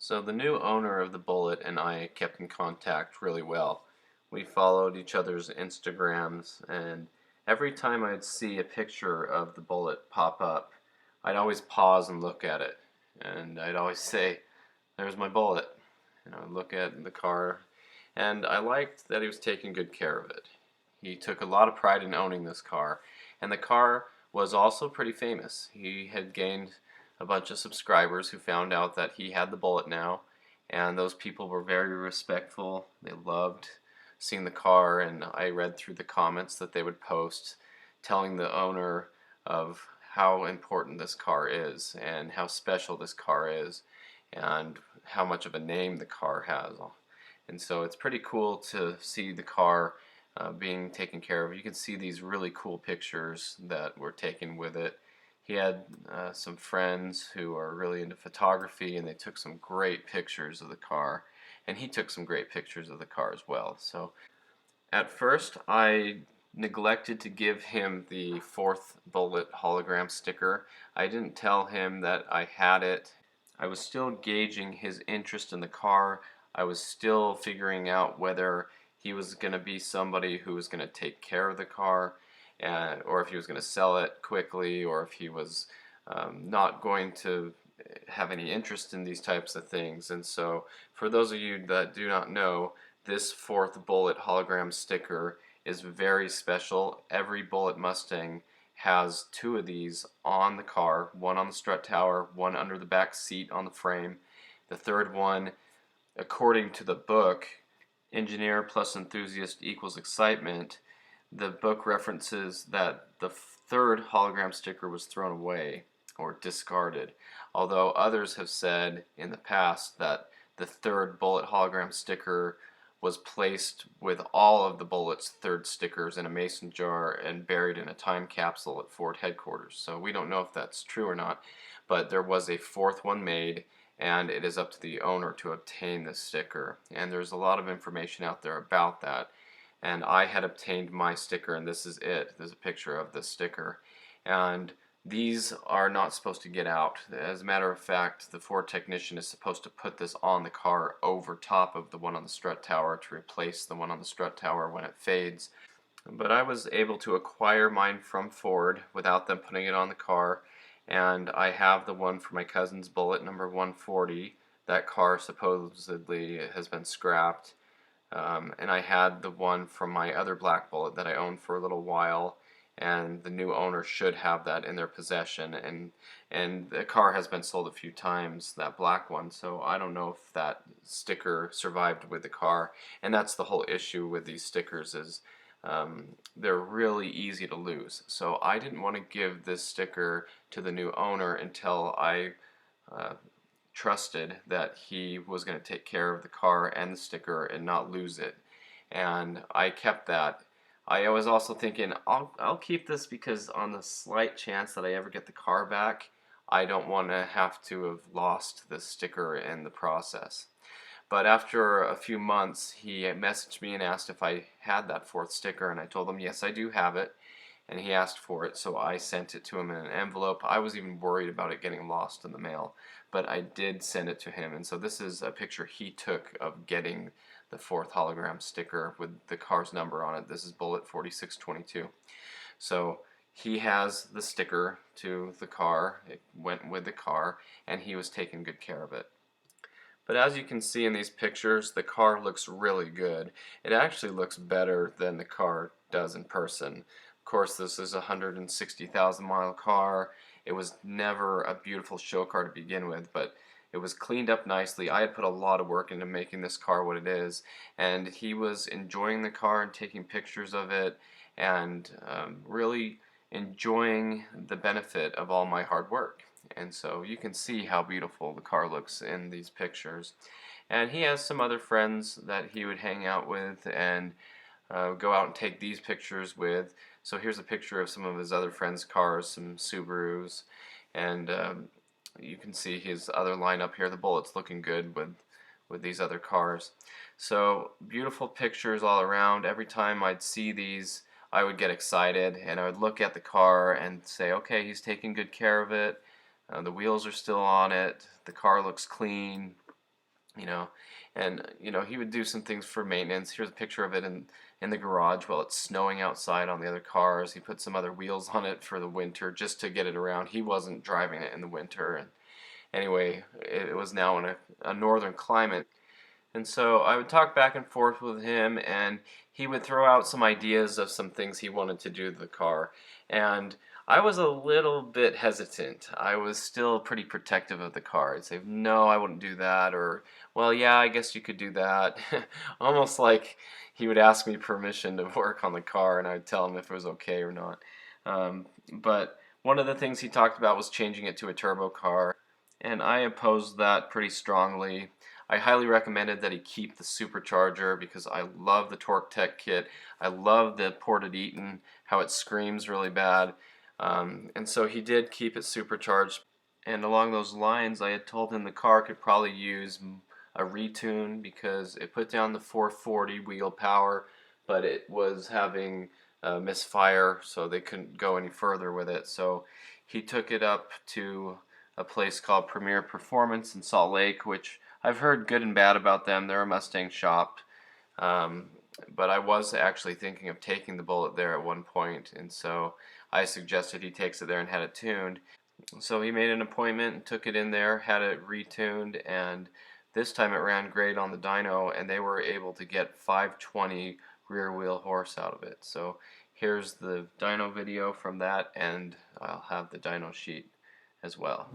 So the new owner of the Bullitt and I kept in contact really well. We followed each other's Instagrams, and every time I'd see a picture of the Bullitt pop up, I'd always pause and look at it. And I'd always say, "There's my Bullitt." And I would look at the car, and I liked that he was taking good care of it. He took a lot of pride in owning this car, and the car was also pretty famous. He had gained a bunch of subscribers who found out that he had the Bullitt now, and those people were very respectful. They loved seeing the car, and I read through the comments that they would post telling the owner of how important this car is and how special this car is and how much of a name the car has. And so it's pretty cool to see the car being taken care of. You can see these really cool pictures that were taken with it. He had some friends who are really into photography, and they took some great pictures of the car, and he took some great pictures of the car as well. So at first I neglected to give him the fourth Bullitt hologram sticker. I didn't tell him that I had it. I was still gauging his interest in the car. I was still figuring out whether he was going to be somebody who was going to take care of the car, or if he was going to sell it quickly, or if he was not going to have any interest in these types of things. And so for those of you that do not know, this fourth Bullitt hologram sticker is very special. Every Bullitt Mustang has two of these on the car, one on the strut tower, one under the back seat on the frame. The third one, according to the book, Engineer plus Enthusiast equals Excitement, the book references that the third hologram sticker was thrown away or discarded, although others have said in the past that the third Bullitt hologram sticker was placed with all of the Bullitt's third stickers in a mason jar and buried in a time capsule at Ford headquarters. So we don't know if that's true or not, but there was a fourth one made, and it is up to the owner to obtain the sticker. And there's a lot of information out there about that. And I had obtained my sticker, and this is it. There's a picture of the sticker. And these are not supposed to get out. As a matter of fact, the Ford technician is supposed to put this on the car over top of the one on the strut tower to replace the one on the strut tower when it fades. But I was able to acquire mine from Ford without them putting it on the car, and I have the one for my cousin's Bullitt number 140. That car supposedly has been scrapped. And I had the one from my other black Bullitt that I owned for a little while, and the new owner should have that in their possession, and the car has been sold a few times, that black one, so I don't know if that sticker survived with the car. And that's the whole issue with these stickers, is they're really easy to lose. So I didn't want to give this sticker to the new owner until I trusted that he was going to take care of the car and the sticker and not lose it. And I kept that. I was also thinking, I'll keep this because on the slight chance that I ever get the car back, I don't want to have to have lost the sticker in the process. But after a few months, he messaged me and asked if I had that fourth sticker, and I told him, yes, I do have it. And he asked for it, so I sent it to him in an envelope. I was even worried about it getting lost in the mail, but I did send it to him. And so this is a picture he took of getting the fourth hologram sticker with the car's number on it. This is Bullitt 4622. So he has the sticker to the car. It went with the car, and he was taking good care of it. But as you can see in these pictures, the car looks really good. It actually looks better than the car does in person. Of course, this is a 160,000 mile car. It was never a beautiful show car to begin with, but it was cleaned up nicely. I had put a lot of work into making this car what it is, and he was enjoying the car and taking pictures of it, and really enjoying the benefit of all my hard work. And so you can see how beautiful the car looks in these pictures. And he has some other friends that he would hang out with and go out and take these pictures with. So here's a picture of some of his other friends' cars, some Subarus, and you can see his other lineup here. The Bullitt's looking good with these other cars. So beautiful pictures all around. Every time I'd see these, I would get excited, and I would look at the car and say, okay, he's taking good care of it. The wheels are still on it. The car looks clean. you know, and he would do some things for maintenance. Here's a picture of it in the garage while it's snowing outside on the other cars. He put some other wheels on it for the winter just to get it around. He wasn't driving it in the winter, and anyway, it was now in a northern climate. And so I would talk back and forth with him, and he would throw out some ideas of some things he wanted to do to the car. And I was a little bit hesitant. I was still pretty protective of the car. I'd say, no, I wouldn't do that, or, well, yeah, I guess you could do that. Almost like he would ask me permission to work on the car, and I'd tell him if it was okay or not. But one of the things he talked about was changing it to a turbo car, and I opposed that pretty strongly. I highly recommended that he keep the supercharger because I love the Torque Tech kit. I love the ported Eaton, how it screams really bad. And so he did keep it supercharged. And along those lines, I had told him the car could probably use a retune because it put down the 440 wheel power, but it was having misfire, so they couldn't go any further with it. So he took it up to a place called Premier Performance in Salt Lake, which I've heard good and bad about them. They're a Mustang shop, but I was actually thinking of taking the Bullitt there at one point, and so I suggested he takes it there and had it tuned. So he made an appointment and took it in there, had it retuned, and this time it ran great on the dyno, and they were able to get 520 rear wheel horse out of it. So here's the dyno video from that, and I'll have the dyno sheet as well.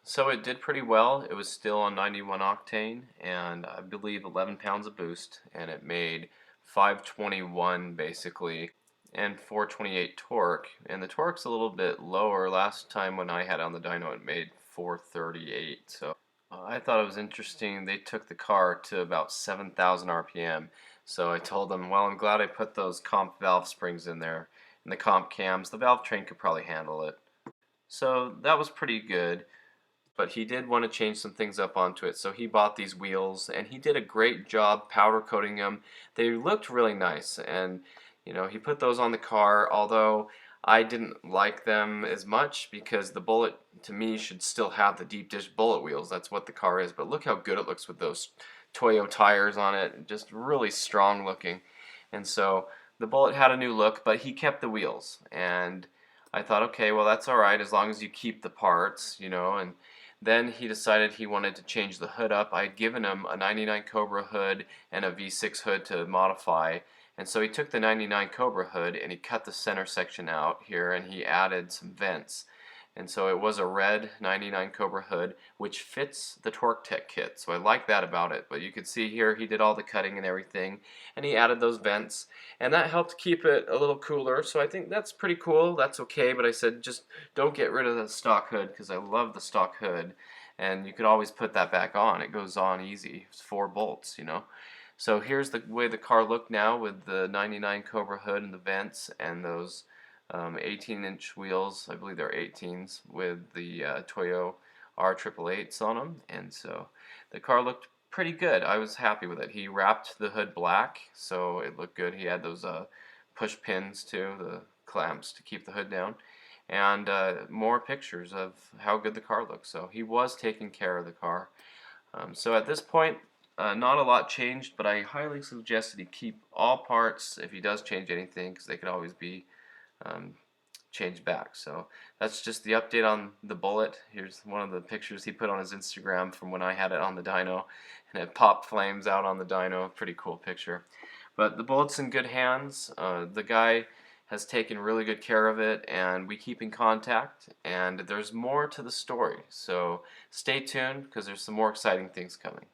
So it did pretty well. It was still on 91 octane and I believe 11 pounds of boost, and it made 521 basically and 428 torque, and the torque's a little bit lower. Last time when I had it on the dyno it made 438. So I thought it was interesting. They took the car to about 7,000 RPM. So I told them, well, I'm glad I put those comp valve springs in there and the comp cams. The valve train could probably handle it. So that was pretty good. But he did want to change some things up onto it, so he bought these wheels and he did a great job powder coating them. They looked really nice, and he put those on the car, although I didn't like them as much because the Bullitt to me should still have the deep dish Bullitt wheels. That's what the car is, but look how good it looks with those Toyo tires on it, just really strong looking. And so the Bullitt had a new look, but he kept the wheels, and I thought, okay, well, that's alright as long as you keep the parts, and then he decided he wanted to change the hood up. I had given him a 99 Cobra hood and a V6 hood to modify, and so he took the 99 Cobra hood and he cut the center section out here and he added some vents. And so it was a red 99 Cobra hood, which fits the Torque Tech kit. So I like that about it. But you can see here he did all the cutting and everything, and he added those vents, and that helped keep it a little cooler. So I think that's pretty cool. That's okay. But I said just don't get rid of the stock hood because I love the stock hood, and you could always put that back on. It goes on easy. It's 4 bolts, So here's the way the car looked now with the 99 Cobra hood and the vents and those 18-inch wheels. I believe they're 18s with the Toyo R888s on them, and so the car looked pretty good. I was happy with it. He wrapped the hood black, so it looked good. He had those push pins too, the clamps to keep the hood down, and more pictures of how good the car looks. So he was taking care of the car. So at this point, not a lot changed, but I highly suggest that he keep all parts if he does change anything, because they could always be changed back. So that's just the update on the Bullitt. Here's one of the pictures he put on his Instagram from when I had it on the dyno, and it popped flames out on the dyno. Pretty cool picture. But the Bullitt's in good hands. The guy has taken really good care of it, and we keep in contact, and there's more to the story. So stay tuned because there's some more exciting things coming.